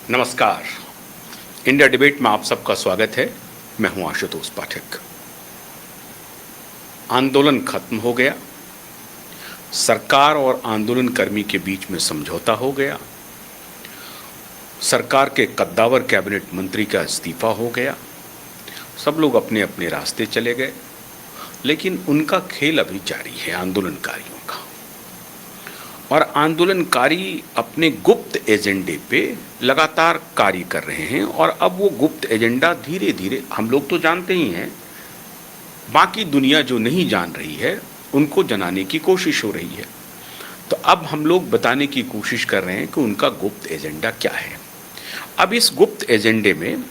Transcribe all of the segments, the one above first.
नमस्कार। India debate में आप सबका स्वागत है। मैं हूं आशुतोष पाठक। आंदोलन खत्म हो गया, सरकार और आंदोलनकर्मी के बीच में समझौता हो गया, सरकार के कद्दावर कैबिनेट मंत्री का इस्तीफा हो गया, सब लोग अपने अपने रास्ते चले गए। लेकिन उनका खेल अभी जारी है, आंदोलनकारियों का। और आंदोलनकारी अपने गुप्त एजेंडे पे लगातार कार्य कर रहे हैं और अब वो गुप्त एजेंडा धीरे धीरे, हम लोग तो जानते ही हैं, बाकी दुनिया जो नहीं जान रही है उनको जनाने की कोशिश हो रही है। तो अब हम लोग बताने की कोशिश कर रहे हैं कि उनका गुप्त एजेंडा क्या है। अब इस गुप्त एजेंडे में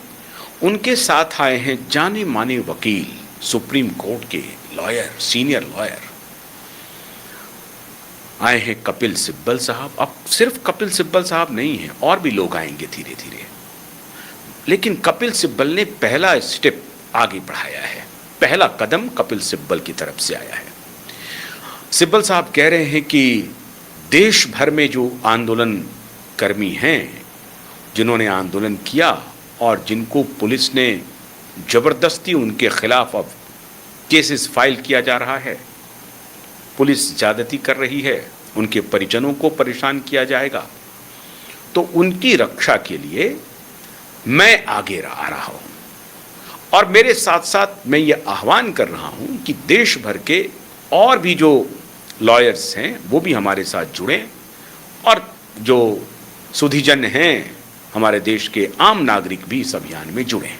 उनके साथ आए हैं जाने माने वकील, सुप्रीम कोर्ट के लॉयर, सीनियर लॉयर। आए हैं कपिल सिब्बल साहब। अब सिर्फ कपिल सिब्बल साहब नहीं हैं, और भी लोग आएंगे धीरे धीरे। लेकिन कपिल सिब्बल ने पहला स्टेप आगे बढ़ाया है, पहला कदम कपिल सिब्बल की तरफ से आया है। सिब्बल साहब कह रहे हैं कि देश भर में जो आंदोलन कर्मी हैं, जिन्होंने आंदोलन किया और जिनको पुलिस ने जबरदस्ती उनके खिलाफ अब केसेस फाइल किया जा रहा है, पुलिस ज्यादती कर रही है, उनके परिजनों को परेशान किया जाएगा, तो उनकी रक्षा के लिए मैं आगे आ रहा हूं। और मेरे साथ साथ मैं ये आह्वान कर रहा हूं कि देश भर के और भी जो लॉयर्स हैं वो भी हमारे साथ जुड़ें, और जो सुधीजन हैं, हमारे देश के आम नागरिक भी इस अभियान में जुड़ें।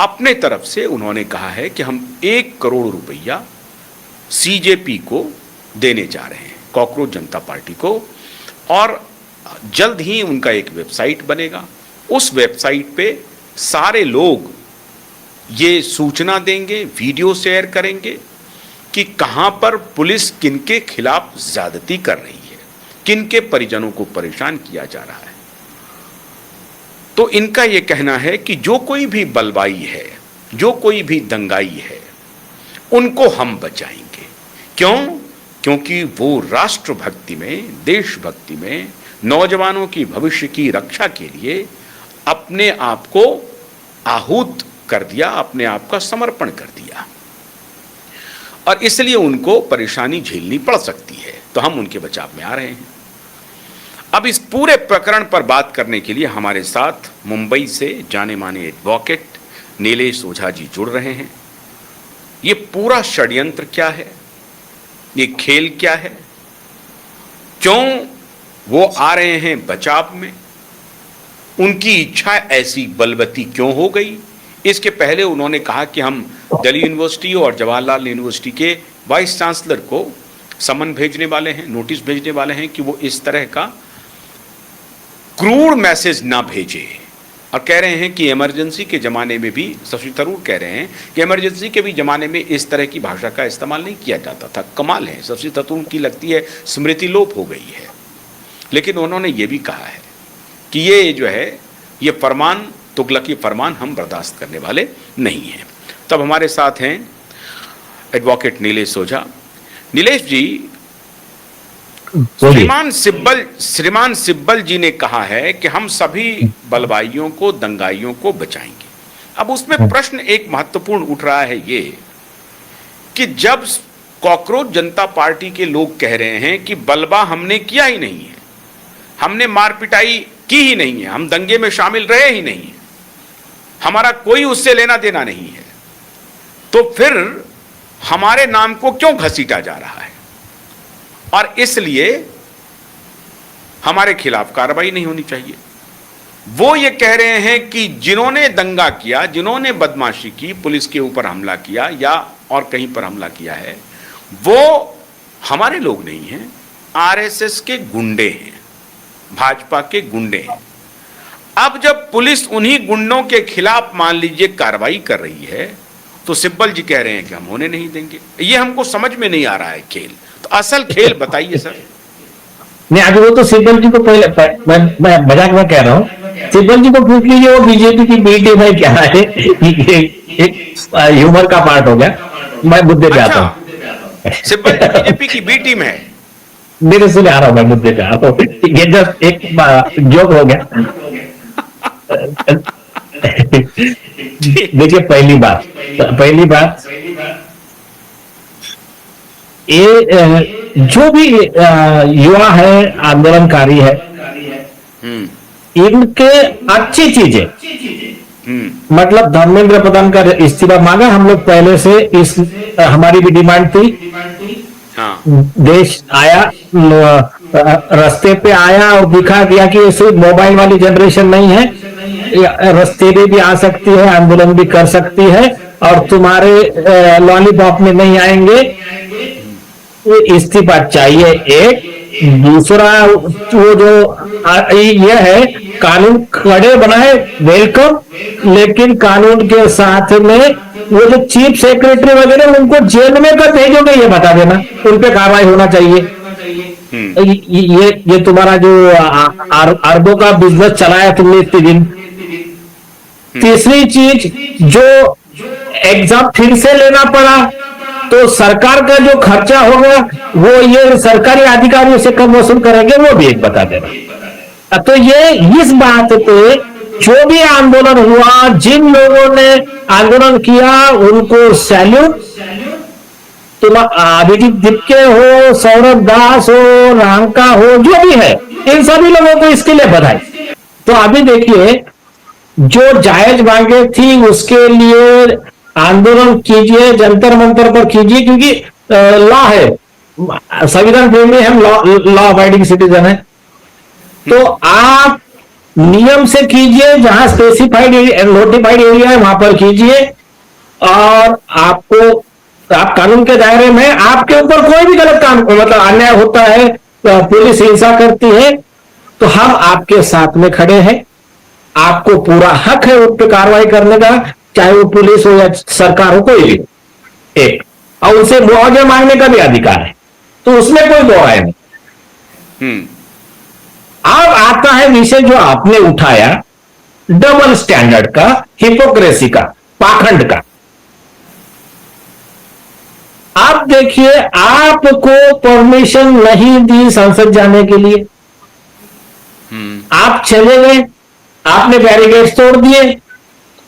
अपने तरफ से उन्होंने कहा है कि हम 1 करोड़ रुपया सीजेपी को देने जा रहे हैं, कॉकरोच जनता पार्टी को। और जल्द ही उनका एक वेबसाइट बनेगा, उस वेबसाइट पे सारे लोग ये सूचना देंगे, वीडियो शेयर करेंगे कि कहां पर पुलिस किनके खिलाफ ज्यादती कर रही है, किनके परिजनों को परेशान किया जा रहा है। तो इनका ये कहना है कि जो कोई भी बलवाई है, जो कोई भी दंगाई है, उनको हम बचाएंगे। क्यों? क्योंकि वो राष्ट्रभक्ति में, देशभक्ति में, नौजवानों की भविष्य की रक्षा के लिए अपने आप को आहूत कर दिया, अपने आप का समर्पण कर दिया, और इसलिए उनको परेशानी झेलनी पड़ सकती है। तो हम उनके बचाव में आ रहे हैं। अब इस पूरे प्रकरण पर बात करने के लिए हमारे साथ मुंबई से जाने माने एडवोकेट नीलेश ओझा जी जुड़ रहे हैं। ये पूरा षड्यंत्र क्या है, ये खेल क्या है, क्यों वो आ रहे हैं बचाव में, उनकी इच्छा ऐसी बलवती क्यों हो गई। इसके पहले उन्होंने कहा कि हम दिल्ली यूनिवर्सिटी और जवाहरलाल यूनिवर्सिटी के वाइस चांसलर को समन भेजने वाले हैं, नोटिस भेजने वाले हैं कि वो इस तरह का क्रूर मैसेज ना भेजे। और कह रहे हैं कि इमरजेंसी के ज़माने में भी, शशि थरूर कह रहे हैं कि इमरजेंसी के भी ज़माने में इस तरह की भाषा का इस्तेमाल नहीं किया जाता था। कमाल है, शशि थरूर की लगती है स्मृति लोप हो गई है। लेकिन उन्होंने ये भी कहा है कि ये जो है, ये फरमान, तुगलकी फरमान हम बर्दाश्त करने वाले नहीं हैं। तब हमारे साथ हैं एडवोकेट नीलेश ओझा। नीलेश जी, श्रीमान सिब्बल जी ने कहा है कि हम सभी बलवाइयों को, दंगाइयों को बचाएंगे। अब उसमें प्रश्न एक महत्वपूर्ण उठ रहा है ये कि जब कॉकरोच जनता पार्टी के लोग कह रहे हैं कि बलवा हमने किया ही नहीं है, हमने मार पिटाई की ही नहीं है, हम दंगे में शामिल रहे ही नहीं है, हमारा कोई उससे लेना देना नहीं है, तो फिर हमारे नाम को क्यों घसीटा जा रहा है, और इसलिए हमारे खिलाफ कार्रवाई नहीं होनी चाहिए। वो ये कह रहे हैं कि जिन्होंने दंगा किया, जिन्होंने बदमाशी की, पुलिस के ऊपर हमला किया या और कहीं पर हमला किया है, वो हमारे लोग नहीं हैं, आरएसएस के गुंडे हैं, भाजपा के गुंडे हैं। अब जब पुलिस उन्हीं गुंडों के खिलाफ मान लीजिए कार्रवाई कर रही है, तो सिब्बल जी कह रहे हैं कि हम होने नहीं देंगे। ये हमको समझ में नहीं आ रहा है खेल। तो असल खेल बताइए सर। नहीं, अभी वो तो सिब्बल जी को पहले, मैं मजाक में कह रहा हूँ, सिब्बल जी को पूछ लीजिए वो बीजेपी की बी टीम है क्या है। एक ह्यूमर का पार्ट हो गया। मैं मुद्दे पे आता हूँ। सिब्बल बीजेपी की बी टीम है। मेरे से आ रहा हूँ, मैं मुद्दे पे आ रहा हूँ। ये जस्ट एक जोक हो गया। देखिए, पहली बात ये जो भी युवा है, आंदोलनकारी है, हम्म इनके अच्छी चीजें, हम्म मतलब धर्मेंद्र प्रधान का इस्तीफा मांगा हम लोग पहले से, इस हमारी भी डिमांड थी। हाँ देश आया, रास्ते पे आया और दिखा दिया कि ये सिर्फ मोबाइल वाली जनरेशन नहीं है, रास्ते पे भी आ सकती है, आंदोलन भी कर सकती है, और तुम्हारे लॉलीपॉप में नहीं आएंगे। ये इस्तीफा चाहिए एक। दूसरा, वो जो ये है, कानून कड़े बनाए, वेलकम, लेकिन कानून के साथ में वो जो चीफ सेक्रेटरी वगैरह उनको जेल में कब भेजोगे ये बता देना, उन पे कार्रवाई होना चाहिए। ये तुम्हारा जो अरबों का बिजनेस चलाया तुमने इतने दिन। तीसरी चीज, जो एग्जाम फिर से लेना पड़ा तो सरकार का जो खर्चा होगा वो ये सरकारी अधिकारियों से कम वसूल करेंगे, वो भी एक बता देना। तो ये इस बात पे जो भी आंदोलन हुआ, जिन लोगों ने आंदोलन किया, उनको सैल्यूट। तुम अभिजीत दिपके हो, सौरभ दास हो, रांका हो, जो भी है, इन सभी लोगों को इसके लिए बधाई। तो अभी देखिए, जो जायज मांगे थी उसके लिए आंदोलन कीजिए, जंतर मंतर पर कीजिए, क्योंकि लॉ है, संविधान प्रेमी हम, लॉ अबाइडिंग सिटीजन है। तो आप नियम से कीजिए, जहां स्पेसिफाइड नोटिफाइड एरिया है वहां पर कीजिए, और आप कानून के दायरे में, आपके ऊपर कोई भी गलत काम, मतलब अन्याय होता है, पुलिस हिंसा करती है, तो हम आपके साथ में खड़े हैं। आपको पूरा हक है उस पर कार्रवाई करने का, चाहे वो पुलिस हो या सरकार हो, कोई भी एक, और उनसे मुआवजा मांगने का भी अधिकार है, तो उसमें कोई दो राय नहीं। अब आता है विषय जो आपने उठाया, डबल स्टैंडर्ड का, हिपोक्रेसी का, पाखंड का। आप देखिए, आपको परमिशन नहीं दी संसद जाने के लिए, आप चले गए, आपने बैरिकेड तोड़ दिए,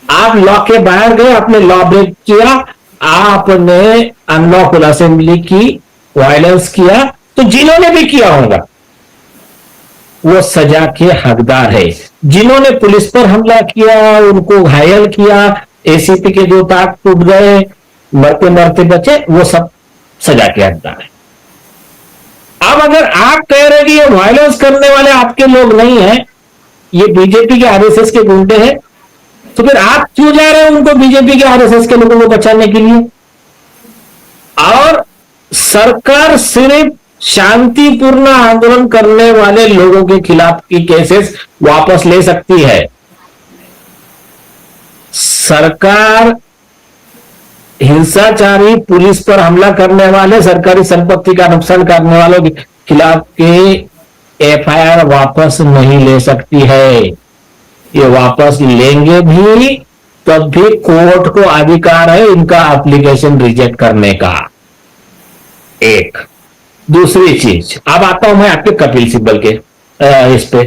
आप लॉ के बाहर गए, आपने लॉ ब्रेक किया, आपने अनलॉफुल असेंबली की, वायलेंस किया, तो जिन्होंने भी किया होगा वो सजा के हकदार है। जिन्होंने पुलिस पर हमला किया, उनको घायल किया, एसीपी के 2 ताक टूट गए, मरते मरते बचे, वो सब सजा के हकदार है। अब अगर आप कह रहे कि ये वायलेंस करने वाले आपके लोग नहीं है, ये बीजेपी के आरएसएस के गुंडे हैं, तो फिर आप क्यों जा रहे हैं उनको, बीजेपी के आरएसएस के लोगों को बचाने के लिए? और सरकार सिर्फ शांतिपूर्ण आंदोलन करने वाले लोगों के खिलाफ की केसेस वापस ले सकती है। सरकार हिंसाचारी, पुलिस पर हमला करने वाले, सरकारी संपत्ति का नुकसान करने वालों के खिलाफ के एफआईआर वापस नहीं ले सकती है। ये वापस लेंगे भी तब भी कोर्ट को अधिकार है इनका एप्लीकेशन रिजेक्ट करने का। एक दूसरी चीज, अब आता हूं मैं आपके कपिल सिब्बल के इस पे।